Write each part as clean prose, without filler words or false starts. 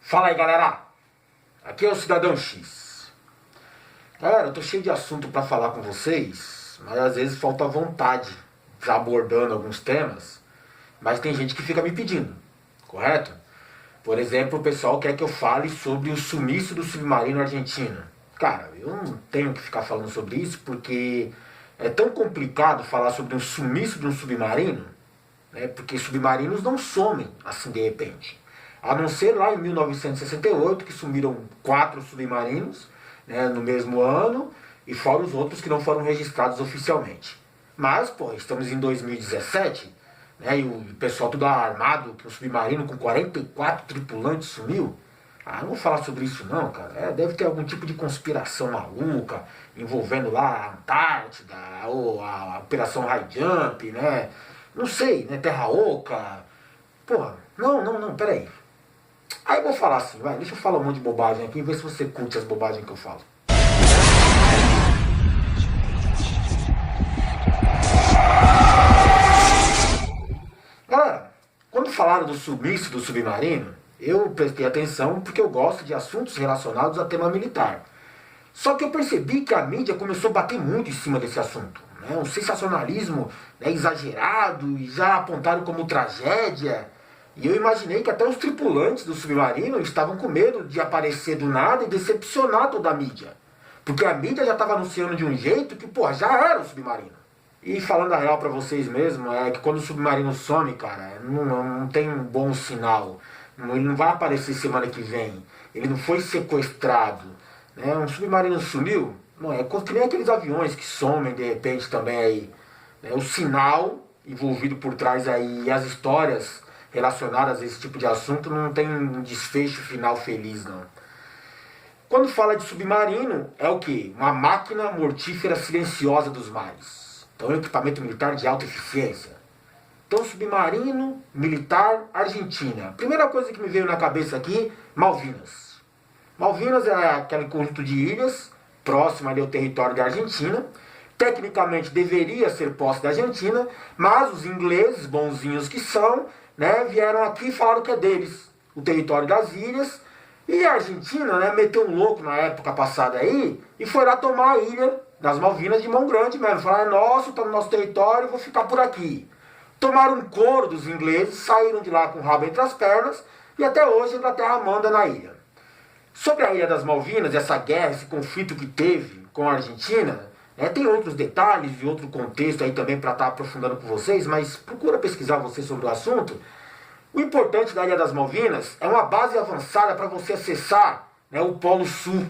Fala aí, galera, aqui é o Cidadão X. Galera, eu tô cheio de assunto pra falar com vocês, mas às vezes falta vontade já abordando alguns temas, mas tem gente que fica me pedindo, correto? Por exemplo, o pessoal quer que eu fale sobre o sumiço do submarino argentino. Cara, eu não tenho que ficar falando sobre isso porque é tão complicado falar sobre um sumiço de um submarino, né? Porque submarinos não somem assim de repente. A não ser lá em 1968, que sumiram 4 submarinos, né, no mesmo ano, e fora os outros que não foram registrados oficialmente. Mas, pô, estamos em 2017, né, e o pessoal tudo armado, que o submarino com 44 tripulantes sumiu. Ah, não vou falar sobre isso não, cara. Deve ter algum tipo de conspiração maluca, envolvendo lá a Antártida, ou a Operação High Jump, né? Não sei, né? Terra Oca. Porra, não, peraí. Aí eu vou falar assim, vai, deixa eu falar um monte de bobagem aqui e ver se você curte as bobagens que eu falo. Galera, quando falaram do sumiço do submarino, eu prestei atenção porque eu gosto de assuntos relacionados a tema militar. Só que eu percebi que a mídia começou a bater muito em cima desse assunto. Né? Um sensacionalismo, né, exagerado, e já apontaram como tragédia. E eu imaginei que até os tripulantes do submarino estavam com medo de aparecer do nada e decepcionar toda a mídia. Porque a mídia já estava anunciando de um jeito que, pô, já era o submarino. E falando a real pra vocês mesmo, é que quando o submarino some, cara, não tem um bom sinal. Ele não vai aparecer semana que vem. Ele não foi sequestrado. Né? Um submarino sumiu, não é que nem aqueles aviões que somem de repente também aí. Né? O sinal envolvido por trás aí e as histórias relacionadas a esse tipo de assunto não tem um desfecho final feliz, não. Quando fala de submarino, é o quê? Uma máquina mortífera silenciosa dos mares. Então, é um equipamento militar de alta eficiência. Então, submarino militar Argentina. Primeira coisa que me veio na cabeça aqui, Malvinas. Malvinas é aquele conjunto de ilhas próximo ali ao território da Argentina. Tecnicamente deveria ser posse da Argentina, mas os ingleses, bonzinhos que são, né, vieram aqui e falaram que é deles, o território das ilhas. E a Argentina, né, meteu um louco na época passada aí e foi lá tomar a ilha das Malvinas de mão grande mesmo. Falaram, é nosso, está no nosso território, vou ficar por aqui. Tomaram um couro dos ingleses, saíram de lá com o rabo entre as pernas e até hoje a Inglaterra manda na ilha. Sobre a Ilha das Malvinas, essa guerra, esse conflito que teve com a Argentina, né, tem outros detalhes e outro contexto aí também para estar aprofundando com vocês, mas procura pesquisar você sobre o assunto. O importante da Ilha das Malvinas é uma base avançada para você acessar, né, o Polo Sul.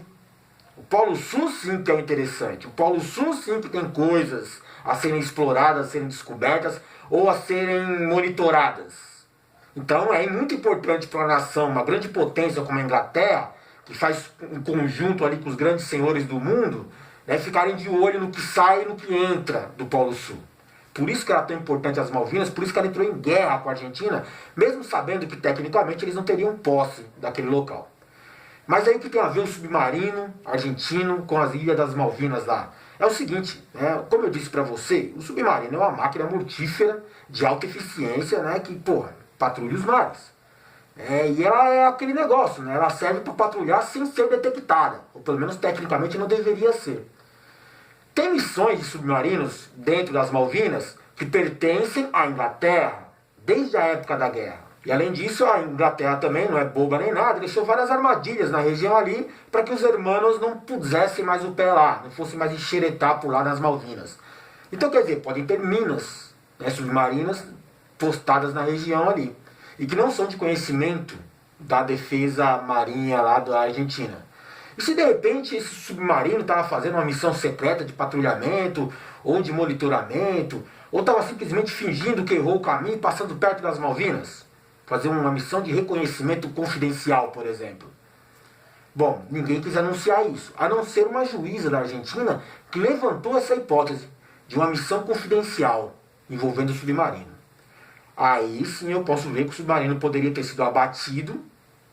O Polo Sul sim que é interessante. O Polo Sul sim que tem coisas a serem exploradas, a serem descobertas ou a serem monitoradas. Então é muito importante para uma nação, uma grande potência como a Inglaterra, que faz um conjunto ali com os grandes senhores do mundo, né, ficarem de olho no que sai e no que entra do Polo Sul. Por isso que era tão importante as Malvinas, por isso que ela entrou em guerra com a Argentina, mesmo sabendo que tecnicamente eles não teriam posse daquele local. Mas aí o que tem a ver o submarino argentino com as Ilhas das Malvinas lá? É o seguinte, né, como eu disse para você, o submarino é uma máquina mortífera de alta eficiência, né, que, porra, patrulha os mares. E ela é aquele negócio, né? Ela serve para patrulhar sem ser detectada, ou pelo menos tecnicamente não deveria ser. Tem missões de submarinos dentro das Malvinas que pertencem à Inglaterra, desde a época da guerra. E além disso, a Inglaterra também não é boba nem nada, deixou várias armadilhas na região ali para que os hermanos não pusessem mais o pé lá, não fossem mais enxeretar por lá nas Malvinas. Então, quer dizer, podem ter minas, né, submarinas postadas na região ali, e que não são de conhecimento da defesa marinha lá da Argentina. E se de repente esse submarino estava fazendo uma missão secreta de patrulhamento, ou de monitoramento, ou estava simplesmente fingindo que errou o caminho e passando perto das Malvinas? Fazer uma missão de reconhecimento confidencial, por exemplo. Bom, ninguém quis anunciar isso, a não ser uma juíza da Argentina que levantou essa hipótese de uma missão confidencial envolvendo o submarino. Aí sim eu posso ver que o submarino poderia ter sido abatido,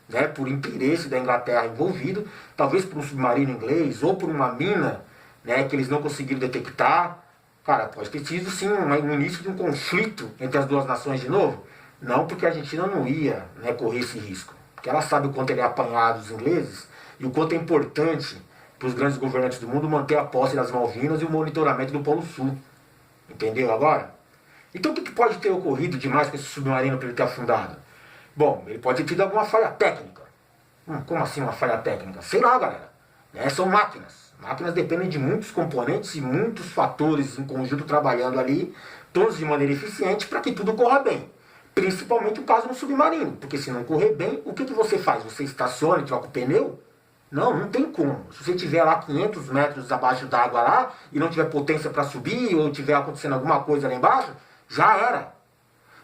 né, por interesse da Inglaterra envolvido, talvez por um submarino inglês ou por uma mina, né, que eles não conseguiram detectar. Cara, pode ter sido sim um início de um conflito entre as duas nações de novo. Não porque a Argentina não ia, né, correr esse risco. porque ela sabe o quanto ele é apanhado dos ingleses e o quanto é importante para os grandes governantes do mundo manter a posse das Malvinas e o monitoramento do Polo Sul. Entendeu agora? Então o que pode ter ocorrido demais com esse submarino para ele ter afundado? Bom, ele pode ter tido alguma falha técnica. Como assim uma falha técnica? Sei lá, galera. São máquinas. Máquinas dependem de muitos componentes e muitos fatores em conjunto trabalhando ali, todos de maneira eficiente para que tudo corra bem. Principalmente o caso no submarino, porque se não correr bem, o que você faz? Você estaciona e troca o pneu? Não, não tem como. Se você estiver lá 500 metros abaixo d'água lá e não tiver potência para subir ou tiver acontecendo alguma coisa lá embaixo, já era.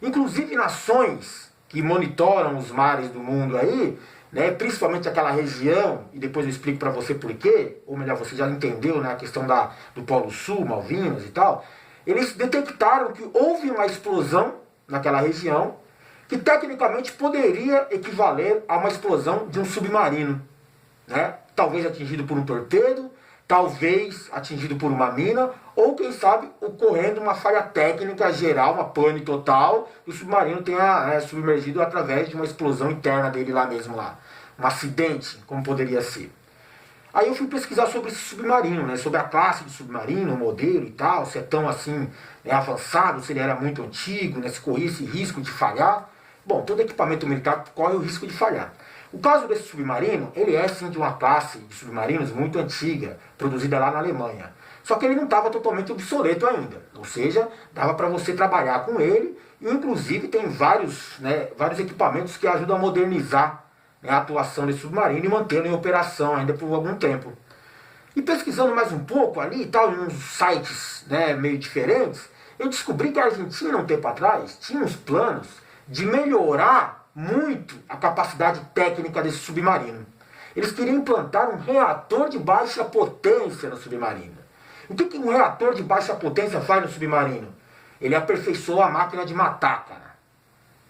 Inclusive nações que monitoram os mares do mundo aí, né, principalmente aquela região, e depois eu explico para você por quê, ou melhor, você já entendeu, né, a questão do Polo Sul, Malvinas e tal, eles detectaram que houve uma explosão naquela região que tecnicamente poderia equivaler a uma explosão de um submarino. Né? Talvez atingido por um torpedo, talvez atingido por uma mina, ou quem sabe ocorrendo uma falha técnica geral, uma pane total, e o submarino tenha submergido através de uma explosão interna dele lá mesmo lá. Um acidente, como poderia ser. Aí eu fui pesquisar sobre esse submarino, né, sobre a classe de submarino, o modelo e tal, se é tão assim avançado, se ele era muito antigo, né, se corria esse risco de falhar. Bom, todo equipamento militar corre o risco de falhar. O caso desse submarino, ele é sim de uma classe de submarinos muito antiga, produzida lá na Alemanha. Só que ele não estava totalmente obsoleto ainda, ou seja, dava para você trabalhar com ele, e inclusive tem vários equipamentos que ajudam a modernizar, né, a atuação desse submarino e mantê-lo em operação ainda por algum tempo. E pesquisando mais um pouco ali e tal, em uns sites, né, meio diferentes, eu descobri que a Argentina, um tempo atrás, tinha uns planos de melhorar muito a capacidade técnica desse submarino. Eles queriam implantar um reator de baixa potência no submarino. O que um reator de baixa potência faz no submarino? Ele aperfeiçoa a máquina de matar, cara.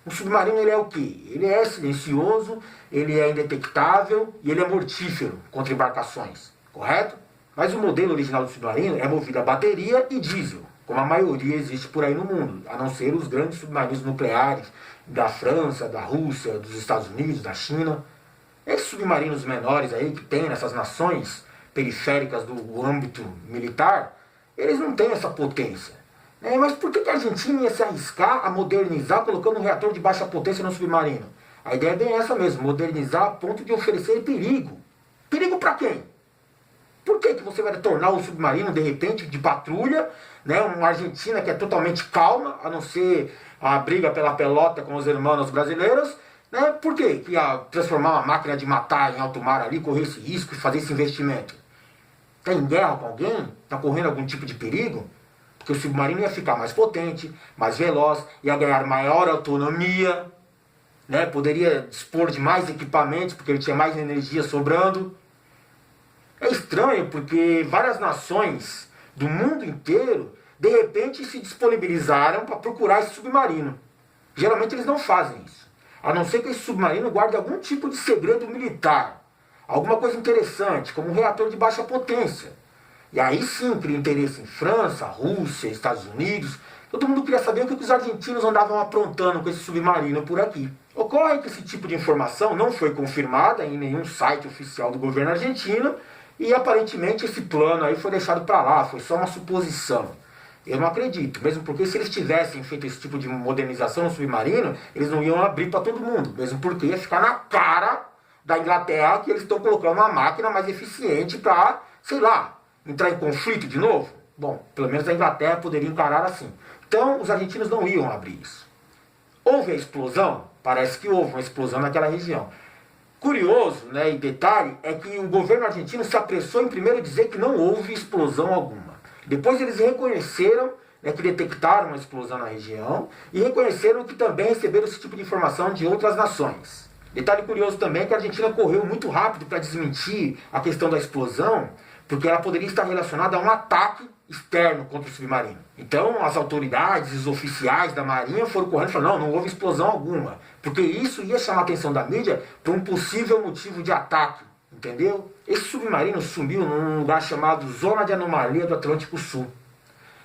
O submarino ele é o quê? Ele é silencioso, ele é indetectável e ele é mortífero contra embarcações, correto? Mas o modelo original do submarino é movido a bateria e diesel, como a maioria existe por aí no mundo, a não ser os grandes submarinos nucleares da França, da Rússia, dos Estados Unidos, da China. Esses submarinos menores aí que tem nessas nações periféricas do âmbito militar, eles não têm essa potência. Mas por que a Argentina ia se arriscar a modernizar colocando um reator de baixa potência no submarino? A ideia é bem essa mesmo, modernizar a ponto de oferecer perigo. Perigo para quem? Por que você vai tornar o submarino, de repente, de patrulha, né, uma Argentina que é totalmente calma, a não ser a briga pela pelota com os irmãos brasileiros, né? Por quê? Que ia transformar uma máquina de matar em alto mar ali, correr esse risco e fazer esse investimento? Está em guerra com alguém? Está correndo algum tipo de perigo? Porque o submarino ia ficar mais potente, mais veloz, ia ganhar maior autonomia, né? Poderia dispor de mais equipamentos, porque ele tinha mais energia sobrando. É estranho porque várias nações do mundo inteiro, de repente, se disponibilizaram para procurar esse submarino. Geralmente eles não fazem isso, a não ser que esse submarino guarde algum tipo de segredo militar, alguma coisa interessante, como um reator de baixa potência. E aí sim cria interesse em França, Rússia, Estados Unidos. Todo mundo queria saber o que os argentinos andavam aprontando com esse submarino por aqui. Ocorre que esse tipo de informação não foi confirmada em nenhum site oficial do governo argentino e aparentemente esse plano aí foi deixado para lá, foi só uma suposição. Eu não acredito, mesmo porque se eles tivessem feito esse tipo de modernização no submarino, eles não iam abrir para todo mundo, mesmo porque ia ficar na cara da Inglaterra que eles estão colocando uma máquina mais eficiente para, sei lá, entrar em conflito de novo? Bom, pelo menos a Inglaterra poderia encarar assim. Então, os argentinos não iam abrir isso. Houve a explosão? Parece que houve uma explosão naquela região. Curioso, né, e detalhe, é que o governo argentino se apressou em primeiro dizer que não houve explosão alguma. Depois eles reconheceram, né, que detectaram uma explosão na região e reconheceram que também receberam esse tipo de informação de outras nações. Detalhe curioso também é que a Argentina correu muito rápido para desmentir a questão da explosão, porque ela poderia estar relacionada a um ataque externo contra o submarino. Então as autoridades, os oficiais da Marinha foram correndo e falaram, não houve explosão alguma, porque isso ia chamar a atenção da mídia para um possível motivo de ataque, entendeu? Esse submarino sumiu num lugar chamado Zona de Anomalia do Atlântico Sul.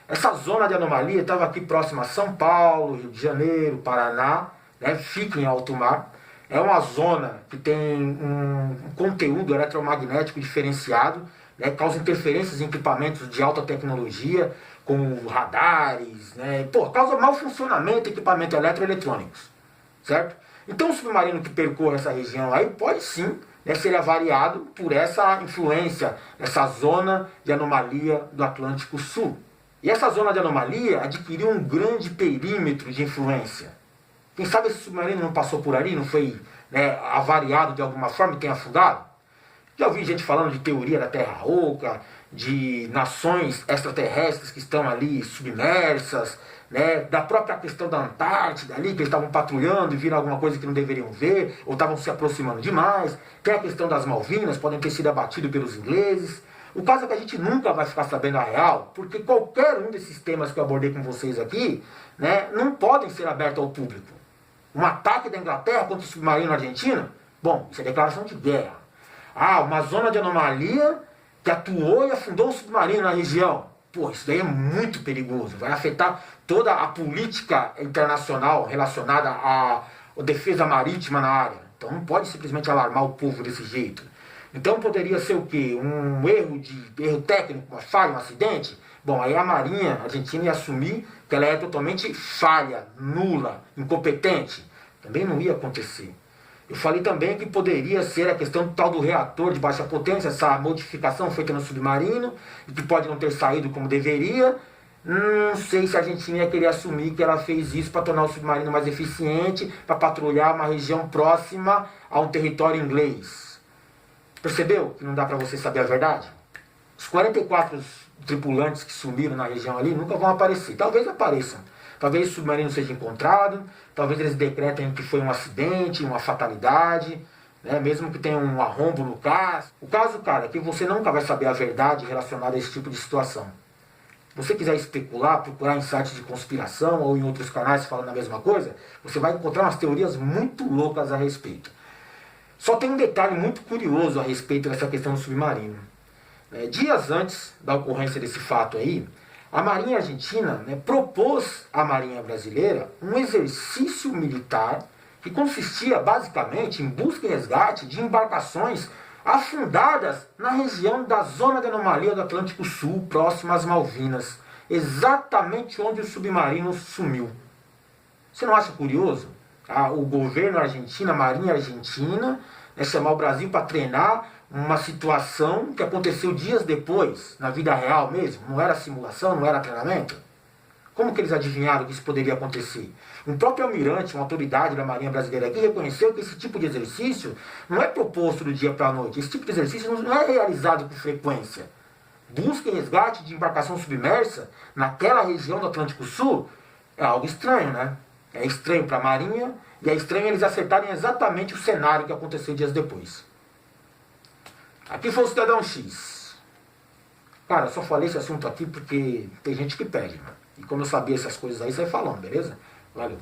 Essa zona de anomalia estava aqui próxima a São Paulo, Rio de Janeiro, Paraná, né? Fica em alto mar. É uma zona que tem um conteúdo eletromagnético diferenciado, né, causa interferências em equipamentos de alta tecnologia, como radares, né, causa mau funcionamento de equipamentos eletroeletrônicos, certo? Então o submarino que percorre essa região aí pode sim, né, ser avariado por essa influência, essa zona de anomalia do Atlântico Sul. E essa zona de anomalia adquiriu um grande perímetro de influência. Quem sabe esse submarino não passou por ali, não foi, né, avariado de alguma forma e tem afundado? Já ouvi gente falando de teoria da Terra Oca, de nações extraterrestres que estão ali submersas, né, da própria questão da Antártida ali, que eles estavam patrulhando e viram alguma coisa que não deveriam ver, ou estavam se aproximando demais. Tem a questão das Malvinas, podem ter sido abatidos pelos ingleses. O caso é que a gente nunca vai ficar sabendo a real, porque qualquer um desses temas que eu abordei com vocês aqui, né, não podem ser abertos ao público. Um ataque da Inglaterra contra o submarino argentino? Bom, isso é declaração de guerra. Ah, uma zona de anomalia que atuou e afundou um submarino na região. Pô, isso daí é muito perigoso. Vai afetar toda a política internacional relacionada à defesa marítima na área. Então não pode simplesmente alarmar o povo desse jeito. Então poderia ser o quê? Um erro técnico, uma falha, um acidente? Bom, aí a Marinha Argentina ia assumir que ela é totalmente falha, nula, incompetente. Também não ia acontecer. Eu falei também que poderia ser a questão tal do reator de baixa potência, essa modificação feita no submarino, e que pode não ter saído como deveria. Não sei se a Argentina ia querer assumir que ela fez isso para tornar o submarino mais eficiente, para patrulhar uma região próxima a um território inglês. Percebeu que não dá para você saber a verdade? Os 44 tripulantes que sumiram na região ali nunca vão aparecer. Talvez apareçam. Talvez o submarino seja encontrado, talvez eles decretem que foi um acidente, uma fatalidade, né, mesmo que tenha um arrombo no caso. O caso, cara, é que você nunca vai saber a verdade relacionada a esse tipo de situação. Se você quiser especular, procurar em sites de conspiração ou em outros canais falando a mesma coisa, você vai encontrar umas teorias muito loucas a respeito. Só tem um detalhe muito curioso a respeito dessa questão do submarino. Dias antes da ocorrência desse fato aí, a Marinha Argentina, né, propôs à Marinha Brasileira um exercício militar que consistia basicamente em busca e resgate de embarcações afundadas na região da zona de anomalia do Atlântico Sul, próxima às Malvinas, exatamente onde o submarino sumiu. Você não acha curioso? O governo argentino, a Marinha Argentina, né, chamar o Brasil para treinar uma situação que aconteceu dias depois, na vida real mesmo, não era simulação, não era treinamento. Como que eles adivinharam que isso poderia acontecer? Um próprio almirante, uma autoridade da Marinha Brasileira aqui, reconheceu que esse tipo de exercício não é proposto do dia para a noite. Esse tipo de exercício não é realizado com frequência. Busca e resgate de embarcação submersa naquela região do Atlântico Sul é algo estranho, né? É estranho para a Marinha e é estranho eles acertarem exatamente o cenário que aconteceu dias depois. Aqui foi o Cidadão X. Cara, eu só falei esse assunto aqui porque tem gente que pede, mano. E como eu sabia essas coisas aí, sai falando, beleza? Valeu.